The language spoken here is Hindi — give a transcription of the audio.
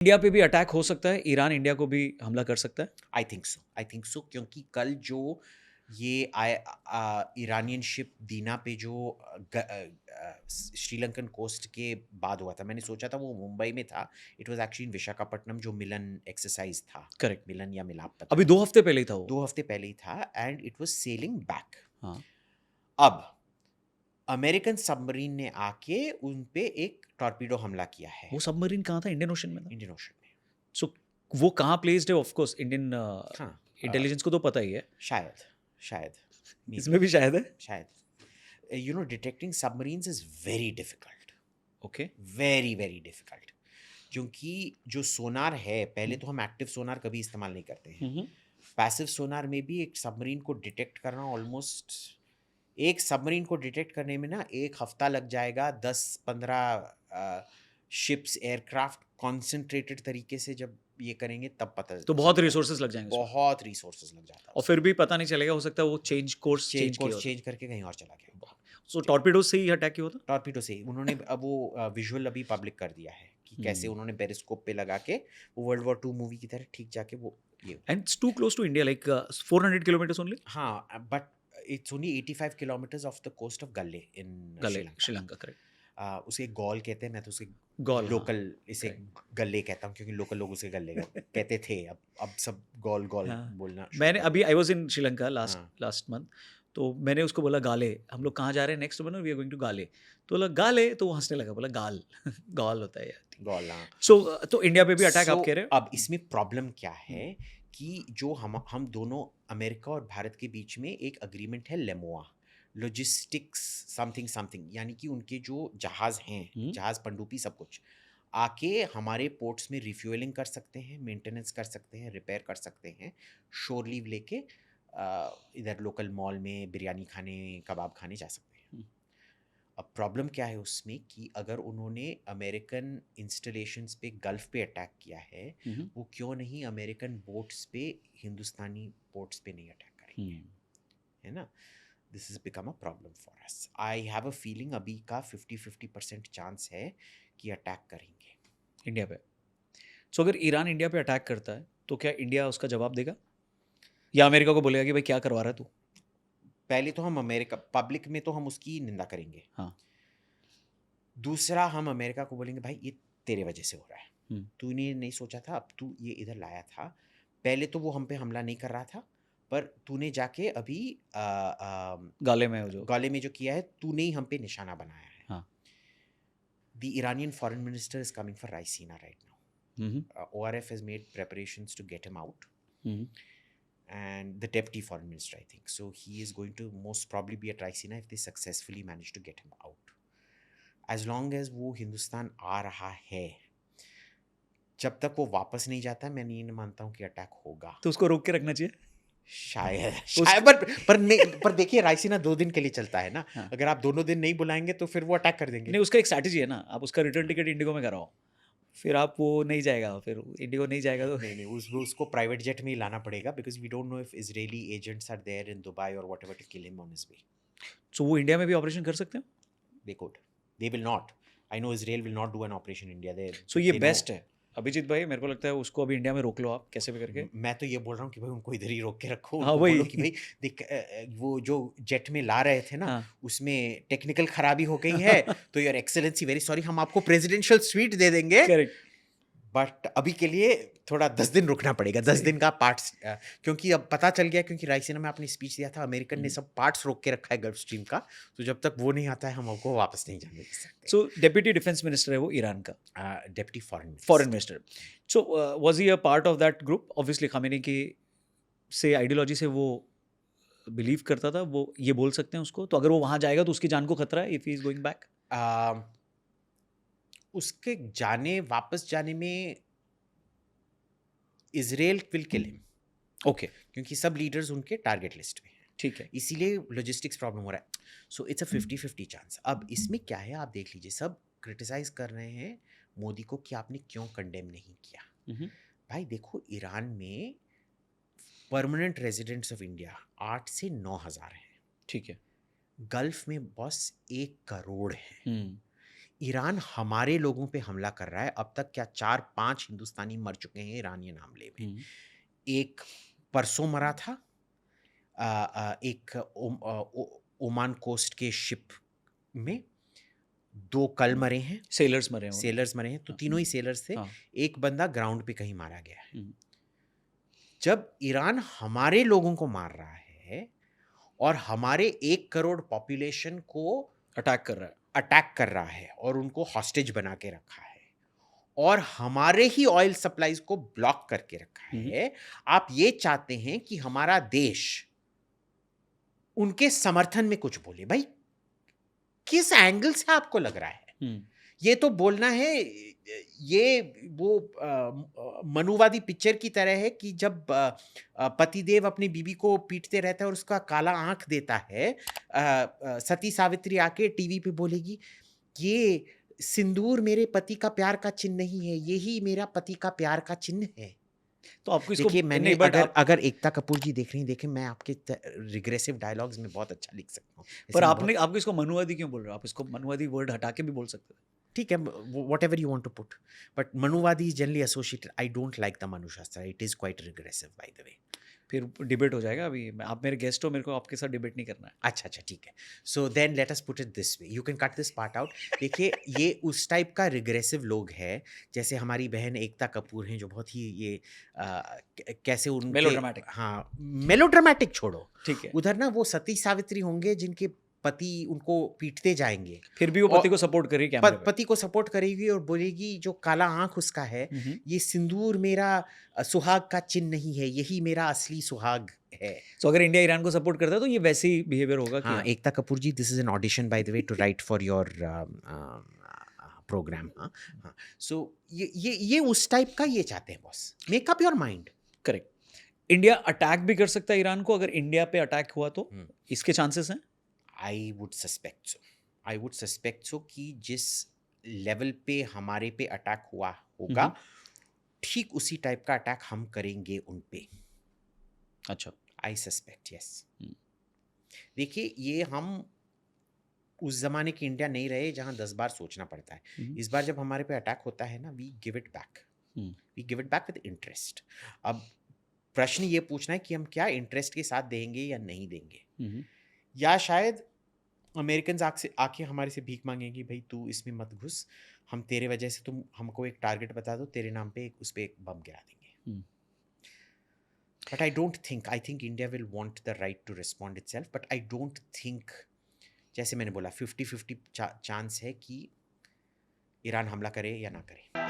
इंडिया पे भी अटैक हो सकता है, ईरान इंडिया को भी हमला कर सकता है? आई थिंक सो क्योंकि कल जो ये ईरानियन शिप दीना पे जो श्रीलंकन कोस्ट के बाद हुआ था, मैंने सोचा था वो मुंबई में था। It was actually in Visakhapatnam, जो मिलन एक्सरसाइज था। करेक्ट। मिलन या मिलाप, पता अभी नहीं। 2 हफ्ते पहले ही था वो। 2 हफ्ते पहले ही था and it was selling back. हाँ। अब अमेरिकन सबमरीन ने आके उन पे एक टॉर्पीडो हमला किया है वो सबमरीन कहाँ था? इंडियन ओशन में था? इंडियन ओशन में। सो वो कहाँ प्लेस्ड है? ऑफ कोर्स इंडियन हाँ, इंटेलिजेंस को तो पता ही है। शायद शायद मे इसमें भी शायद है? शायद you know detecting submarines is very difficult, okay. Very very difficult. क्योंकि जो सोनार है, पहले तो हम एक्टिव सोनार कभी इस्तेमाल नहीं करते हैं। हम्म। पैसिव सोनार में भी एक सबमरीन को डिटेक्ट करना ऑलमोस्ट, एक सबमरीन को डिटेक्ट करने में ना 1 हफ्ता लग जाएगा। 10-15 शिप्स एयरक्राफ्ट कॉन्सेंट्रेटेड तरीके से जब ये करेंगे तब पता तो बहुत चलता है। रिसोर्सेज लग जाएंगे उसमें। बहुत रिसोर्सेज लग जाता है और फिर भी पता नहीं चलेगा, हो सकता है वो चेंज कोर्स चेंज चेंज किया कोर्स होता। चेंज करके कहीं और चला गया। सो टॉर्पीडो से ही अटैक किया होता। टॉर्पीडो से ही उन्होंने अब वो विजुअल अभी पब्लिक कर दिया है कि कैसे उन्होंने पेरिस्कोप पे लगा के वो वर्ल्ड वॉर 2 मूवी की तरह ठीक जाके वो ये। And it's too close to India, like 400 kilometres only. हाँ, but it's only 85 kilometres off the coast of Galle in Galle Sri Lanka. Sri Lanka, correct. उसे गॉल कहते हैं, मैं तो उसे गॉल, हाँ। लोकल इसे गल्ले कहता हूँ क्योंकि लोकल लोग उसे गल्ले कहते थे। अब सब गॉल गॉल हाँ। बोलना शुरू मैंने कर अभी आई वाज इन श्रीलंका हाँ। Last month. तो मैंने उसको बोला गाले, हम लोग कहाँ जा रहे हैं नेक्स्ट? बोला वी आर गोइंग टू गाले। तो बोला गाले, तो वो हंसने लगा, बोला गाल गाल होता है यार। गॉल, हाँ। सो तो इंडिया पे भी अटैक सो आप कह रहे हो? अब इसमें प्रॉब्लम क्या है कि जो हम दोनों अमेरिका और भारत के बीच में एक अग्रीमेंट है, लेमोआ लॉजिस्टिक्स समथिंग समथिंग, यानी कि उनके जो जहाज़ हैं, जहाज़ पनडुब्बी सब कुछ आके हमारे पोर्ट्स में रिफ्यूलिंग कर सकते हैं, मेंटेनेंस कर सकते हैं, रिपेयर कर सकते हैं, शोर लीव लेके इधर लोकल मॉल में बिरयानी खाने, कबाब खाने जा सकते हैं। अब प्रॉब्लम क्या है उसमें कि अगर उन्होंने अमेरिकन इंस्टॉलेशंस पे गल्फ पे अटैक किया है, वो क्यों नहीं अमेरिकन बोट्स पे, हिंदुस्तानी पोर्ट्स पे नहीं अटैक करेंगे, है ना? This is become a problem for us. I have a feeling अभी का 50-50% चांस है कि अटैक करेंगे इंडिया पे। सो अगर ईरान इंडिया पे अटैक करता है तो क्या इंडिया उसका जवाब देगा, या अमेरिका को बोलेगा कि भाई क्या करवा रहा है तू? पहले तो हम अमेरिका पब्लिक में तो हम उसकी निंदा करेंगे। हाँ। दूसरा, हम अमेरिका को बोलेंगे भाई ये तेरे वजह से हो रहा है, तूने नहीं सोचा था, अब तू ये इधर लाया था। पहले तो वो हम पे हमला नहीं कर रहा था, पर तूने जाके अभी गाले में हो जो। गाले में जो किया है, तूने ही हम पे निशाना बनाया है। हाँ। The Iranian foreign minister is coming for Raisina right now. ORF has made preparations to get him out. And the deputy foreign minister, I think. So he is going to most probably be at Raisina if they successfully manage to get him out. As long as वो हिंदुस्तान आ रहा है, जब तक वो वापस नहीं जाता, मैं नहीं मानता हूँ कि अटैक होगा। तो उसको रोक के रखना चाहिए। शायद पर देखिए, रायसीना 2 दिन के लिए चलता है ना। अगर आप दोनों दिन नहीं बुलाएंगे तो फिर वो अटैक कर देंगे। नहीं, उसका एक स्ट्रैटेजी है ना, आप उसका रिटर्न टिकट इंडिगो में कराओ, फिर आप वो नहीं जाएगा, फिर इंडिगो नहीं जाएगा तो नहीं उसको प्राइवेट जेट में ही लाना पड़ेगा, because we don't know if Israeli agents are there in Dubai और whatever to kill him on his way. So वो इंडिया में भी ऑपरेशन कर सकते हैं? They could, they will not. I know Israel will not do an operation India there. So ये बेस्ट है अभिजीत भाई, मेरे को लगता है उसको अभी इंडिया में रोक लो आप कैसे भी करके। मैं तो ये बोल रहा हूँ कि भाई उनको इधर ही रोक के रखो। हाँ, उनको वही। बोलो कि भाई देख, वो जो जेट में ला रहे थे ना, उसमें टेक्निकल खराबी हो गई है, तो योर एक्सेलेंसी वेरी सॉरी, हम आपको प्रेसिडेंशियल स्वीट दे देंगे, करेक्ट। बट अभी के लिए थोड़ा 10 दिन रुकना पड़ेगा। 10 दिन का पार्ट्स, क्योंकि अब पता चल गया, क्योंकि रायसीना में आपने स्पीच दिया था, अमेरिकन ने सब पार्ट्स रोक के रखा है गल्फ स्ट्रीम का, तो जब तक वो नहीं आता है हम आपको वापस नहीं जाने दे सकते। सो डेप्यूटी डिफेंस मिनिस्टर है वो ईरान का, deputy foreign minister. So was he a part of that group? Obviously Khamenei की से आइडियोलॉजी से वो बिलीव करता था, वो ये बोल सकते हैं उसको, तो अगर वो वहाँ जाएगा तो उसकी जान को खतरा है if he is going back. उसके वापस जाने में Israel will kill him. Okay. क्योंकि सब लीडर्स उनके टारगेट लिस्ट में हैं, ठीक है, इसीलिए लॉजिस्टिक्स प्रॉब्लम हो रहा है। So it's a 50-50 chance. अब इसमें क्या है, आप देख लीजिए, सब क्रिटिसाइज कर रहे हैं मोदी को कि आपने क्यों कंडेम नहीं किया। भाई देखो, ईरान में परमानेंट रेजिडेंट्स ऑफ इंडिया 8 से 9 हज़ार हैं। ठीक है। गल्फ में बस 1 करोड़ है। ईरान हमारे लोगों पे हमला कर रहा है। अब तक क्या 4-5 हिंदुस्तानी मर चुके हैं ईरानियन हमले में। एक परसों मरा था, एक ओमान कोस्ट के शिप में, 2 कल मरे हैं, सेलर्स मरे हैं वो लोग। सेलर्स मरे हैं, तो हाँ। तीनों ही सेलर्स थे। हाँ। एक बंदा ग्राउंड पे कहीं मारा गया है। हम्म, जब ईरान हमारे लोगों को मार रहा है और हमारे 1 करोड़ पॉपुलेशन को अटैक कर रहा है। अटैक कर रहा है और उनको हॉस्टेज बना के रखा है और हमारे ही ऑयल सप्लाईज को ब्लॉक करके रखा है, आप ये चाहते हैं कि हमारा देश उनके समर्थन में कुछ बोले। भाई, किस एंगल से आपको लग रहा है? ये तो बोलना है, ये वो मनुवादी पिक्चर की तरह है कि जब पतिदेव अपनी बीवी को पीटते रहता है और उसका काला आंख देता है, सती सावित्री आके टीवी पे बोलेगी, ये सिंदूर मेरे पति का प्यार का चिन्ह नहीं है, यही मेरा पति का प्यार का चिन्ह है। तो आपको इसको देखिए, मैंने नहीं, बट अगर एकता कपूर जी देख रही हैं, देखें, मैं आपके रिग्रेसिव डायलॉग्स में बहुत अच्छा लिख सकता हूँ। पर ऐसे आपने आपको इसको मनुवादी क्यों बोल रहे हो? आप इसको मनुवादी वर्ड हटा के भी बोल सकते थे। ठीक है, whatever you want to put, but Manuvadi is generally associated. I don't like the Manu Shastra. It is quite regressive, by the way. फिर डिबेट हो जाएगा। अभी आप मेरे गेस्ट हो, मेरे को आपके साथ डिबेट नहीं करना है। अच्छा, ठीक है। So then let us put it this way. You can cut this part out. देखिए, ये उस टाइप का रिग्रेसिव लोग हैं, जैसे हमारी बहन एकता कपूर हैं, जो बहुत ही ये कैसे उनके मेलोड्रामेटिक। हाँ, मेलोड्रामेटिक छोड़ो, ठीक है। उधर ना वो सती सावित्री होंगे जिनके पति उनको पीटते जाएंगे, फिर भी वो पति को सपोर्ट करेगी कैमरे पे। पति को सपोर्ट करेगी और बोलेगी जो काला आंख उसका है, ये सिंदूर मेरा सुहाग का चिन्ह नहीं है, यही मेरा असली सुहाग है। तो अगर इंडिया ईरान को सपोर्ट करता है तो ये वैसे ही बिहेवियर होगा। हाँ, Ekta Kapoor ji, this is an audition by the way to write for your programme. हाँ, सो ये उस टाइप का ये चाहते हैं boss. Make up your mind. Correct. India attack भी कर सकता है ईरान को, अगर इंडिया पे अटैक हुआ तो इसके चांसेस हैं। आई वुड सस्पेक्ट सो कि जिस लेवल पे हमारे पे अटैक हुआ होगा, ठीक उसी टाइप का अटैक हम करेंगे उन पे। अच्छा। आई सस्पेक्ट, यस। देखिए, ये हम उस जमाने की इंडिया नहीं रहे जहां 10 बार सोचना पड़ता है। इस बार जब हमारे पे अटैक होता है ना, we give it back with interest. अब प्रश्न ये पूछना है कि हम क्या इंटरेस्ट के साथ देंगे या नहीं देंगे, या शायद अमेरिकन आके हमारे से भीख मांगेंगी, भाई तू इसमें मत घुस, हम तेरे वजह से, तुम हमको एक टारगेट बता दो, तेरे नाम पे उस पे एक बम गिरा देंगे। But I think India will want the right to respond itself, but I don't think, जैसे मैंने बोला, 50-50 चांस है कि ईरान हमला करे या ना करे।